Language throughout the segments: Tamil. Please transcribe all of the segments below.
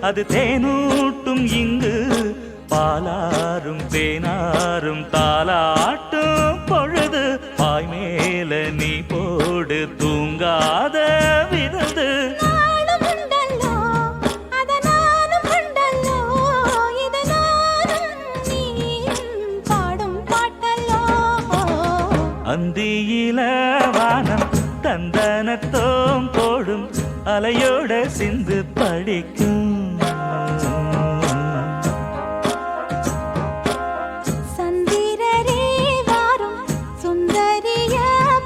அது தேனூட்டும் இங்கு பாலாரும் தேனாரும் தாலாட்டும் பொழுது பாய் மேல நீ போடு தூங்காத விருந்து அந்தியில வானம் தந்தனத்தோம் போடும் அலையோட சிந்து படிக்கும் சந்திரரே வாரும் சுந்தரிய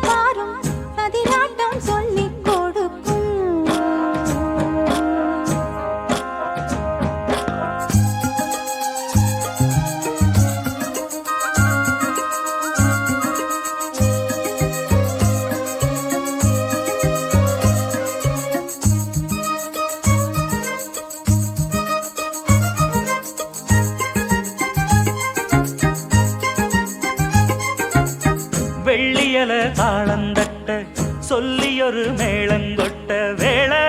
பாரும் சதிராட்டம் சொல்லிக் கொடுக்கும் வெள்ளியல தாளந்தட்ட சொல்லியொரு மேளங்கொட்ட வேளை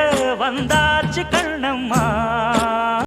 வந்தாச்சு கண்ணம்மா.